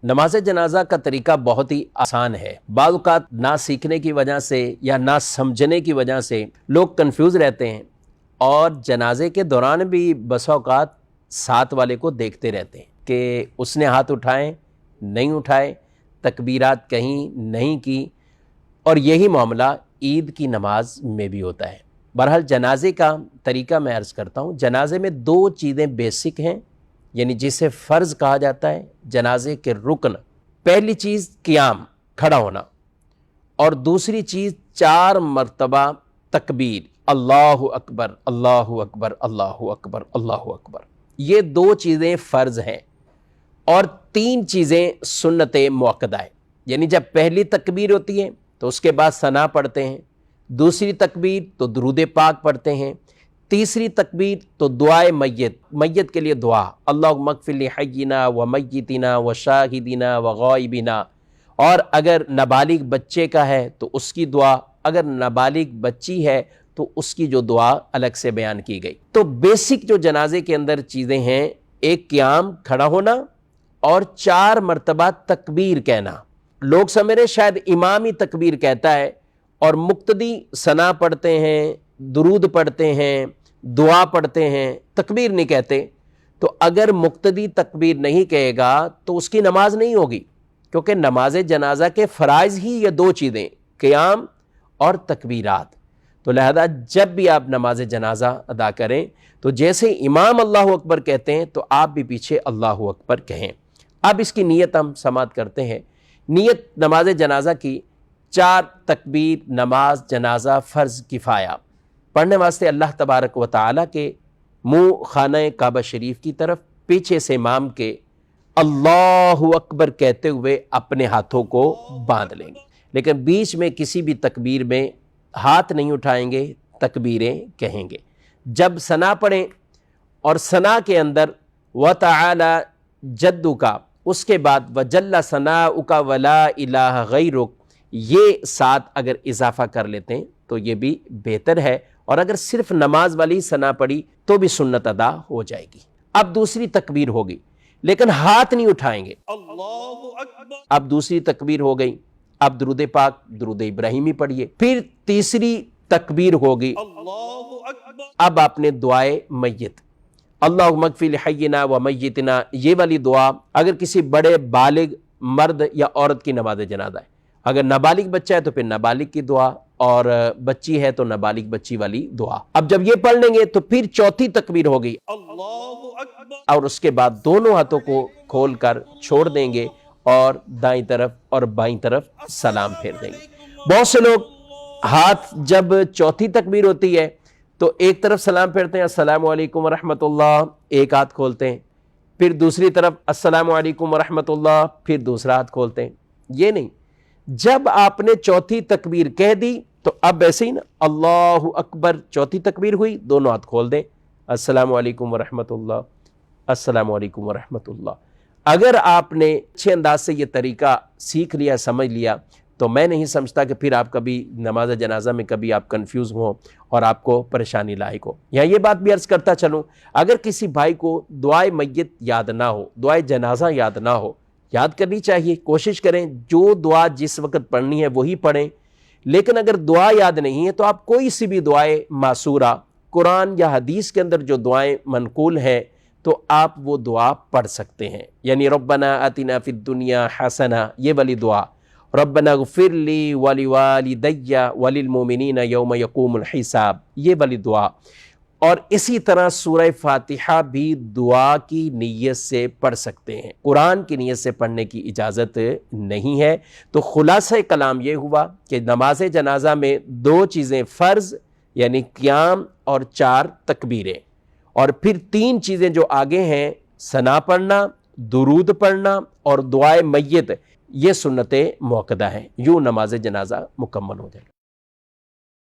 نماز جنازہ کا طریقہ بہت ہی آسان ہے۔ بعض اوقات نہ سیکھنے کی وجہ سے یا نہ سمجھنے کی وجہ سے لوگ کنفیوز رہتے ہیں اور جنازے کے دوران بھی بسا اوقات ساتھ والے کو دیکھتے رہتے ہیں کہ اس نے ہاتھ اٹھائے نہیں اٹھائے، تکبیرات کہیں نہیں کی، اور یہی معاملہ عید کی نماز میں بھی ہوتا ہے۔ بہرحال جنازے کا طریقہ میں عرض کرتا ہوں۔ جنازے میں دو چیزیں بیسک ہیں، یعنی جسے فرض کہا جاتا ہے، جنازے کے رکن۔ پہلی چیز قیام، کھڑا ہونا، اور دوسری چیز 4 مرتبہ تکبیر، اللہ اکبر اللہ اکبر اللہ اکبر اللہ اکبر۔ یہ 2 چیزیں فرض ہیں، اور 3 چیزیں سنت مؤکدہ ہے۔ یعنی جب پہلی تکبیر ہوتی ہے تو اس کے بعد ثنا پڑھتے ہیں، دوسری تکبیر تو درود پاک پڑھتے ہیں، تیسری تکبیر تو دعائے میت کے لیے دعا، اللہم اغفر لحینا و میتنا و شاہدنا و غائبنا، اور اگر نابالغ بچے کا ہے تو اس کی دعا، اگر نابالغ بچی ہے تو اس کی جو دعا الگ سے بیان کی گئی۔ تو بیسک جو جنازے کے اندر چیزیں ہیں، ایک قیام، کھڑا ہونا، اور 4 مرتبہ تکبیر کہنا۔ لوگ سمجھ رہے شاید امام ہی تکبیر کہتا ہے اور مقتدی ثنا پڑھتے ہیں، درود پڑھتے ہیں، دعا پڑھتے ہیں، تکبیر نہیں کہتے۔ تو اگر مقتدی تکبیر نہیں کہے گا تو اس کی نماز نہیں ہوگی، کیونکہ نماز جنازہ کے فرائض ہی یہ 2 چیزیں، قیام اور تکبیرات۔ تو لہذا جب بھی آپ نماز جنازہ ادا کریں تو جیسے امام اللہ اکبر کہتے ہیں تو آپ بھی پیچھے اللہ اکبر کہیں۔ اب اس کی نیت ہم سماعت کرتے ہیں۔ نیت نماز جنازہ کی 4 تکبیر، نماز جنازہ فرض کفایہ پڑھنے واسطے اللہ تبارک و تعالی کے منہ خانہ کعبہ شریف کی طرف، پیچھے سے امام کے اللہ اکبر کہتے ہوئے اپنے ہاتھوں کو باندھ لیں گے، لیکن بیچ میں کسی بھی تکبیر میں ہاتھ نہیں اٹھائیں گے، تکبیریں کہیں گے۔ جب ثنا پڑھیں اور ثنا کے اندر وَتَعَالَى جَدُّكَ، اس کے بعد وَجَلَّ ثَنَاؤُكَ وَلَا إِلَٰهَ غَيْرُكَ، یہ ساتھ اگر اضافہ کر لیتے ہیں تو یہ بھی بہتر ہے، اور اگر صرف نماز والی ثنا پڑھی تو بھی سنت ادا ہو جائے گی۔ اب دوسری تکبیر ہوگی لیکن ہاتھ نہیں اٹھائیں گے، اللہ اکبر۔ اب دوسری تکبیر ہو گئی، اب درود پاک، درود ابراہیمی پڑھیے۔ پھر تیسری تکبیر ہوگی، اللہ اکبر۔ اب آپ نے دعائے میت، اللہم اغفر لحینا و میتنا، یہ والی دعا اگر کسی بڑے بالغ مرد یا عورت کی نماز جنازہ ہے، اگر نابالغ بچہ ہے تو پھر نابالغ کی دعا، اور بچی ہے تو نابالغ بچی والی دعا۔ اب جب یہ پڑھ لیں گے تو پھر چوتھی تکبیر ہوگی، اللہ اکبر، اور اس کے بعد دونوں ہاتھوں کو کھول کر چھوڑ دیں گے اور دائیں طرف اور بائیں طرف سلام پھیر دیں گے۔ بہت سے لوگ ہاتھ جب چوتھی تکبیر ہوتی ہے تو ایک طرف سلام پھیرتے ہیں، السلام علیکم ورحمۃ اللہ، ایک ہاتھ کھولتے ہیں، پھر دوسری طرف السلام علیکم ورحمۃ اللہ، پھر دوسرا ہاتھ کھولتے ہیں۔ یہ نہیں، جب آپ نے چوتھی تکبیر کہہ دی تو اب ایسے ہی نا، اللہ اکبر، چوتھی تکبیر ہوئی، دونوں ہاتھ کھول دیں، السلام علیکم ورحمۃ اللہ، السلام علیکم ورحمۃ اللہ۔ اگر آپ نے اچھے انداز سے یہ طریقہ سیکھ لیا، سمجھ لیا، تو میں نہیں سمجھتا کہ پھر آپ کبھی نماز جنازہ میں کبھی آپ کنفیوز ہوں اور آپ کو پریشانی لاحق ہو۔ یہاں یہ بات بھی عرض کرتا چلوں، اگر کسی بھائی کو دعائے میت یاد نہ ہو، دعائے جنازہ یاد نہ ہو، یاد کرنی چاہیے، کوشش کریں جو دعا جس وقت پڑھنی ہے وہی پڑھیں۔ لیکن اگر دعا یاد نہیں ہے تو آپ کوئی سی بھی دعائے معصورہ، قرآن یا حدیث کے اندر جو دعائیں منقول ہیں تو آپ وہ دعا پڑھ سکتے ہیں۔ یعنی ربنا آتنا فی الدنیا حسنہ، یہ والی دعا، ربنا اغفر لی ولوالدی وللمؤمنین یوم یقوم الحساب، یہ والی دعا۔ اور اسی طرح سورہ فاتحہ بھی دعا کی نیت سے پڑھ سکتے ہیں، قرآن کی نیت سے پڑھنے کی اجازت نہیں ہے۔ تو خلاصہ کلام یہ ہوا کہ نماز جنازہ میں 2 چیزیں فرض، یعنی قیام اور 4 تکبیریں، اور پھر 3 چیزیں جو آگے ہیں، ثنا پڑھنا، درود پڑھنا اور دعائے میت، یہ سنت مؤکدہ ہیں۔ یوں نماز جنازہ مکمل ہو جائے۔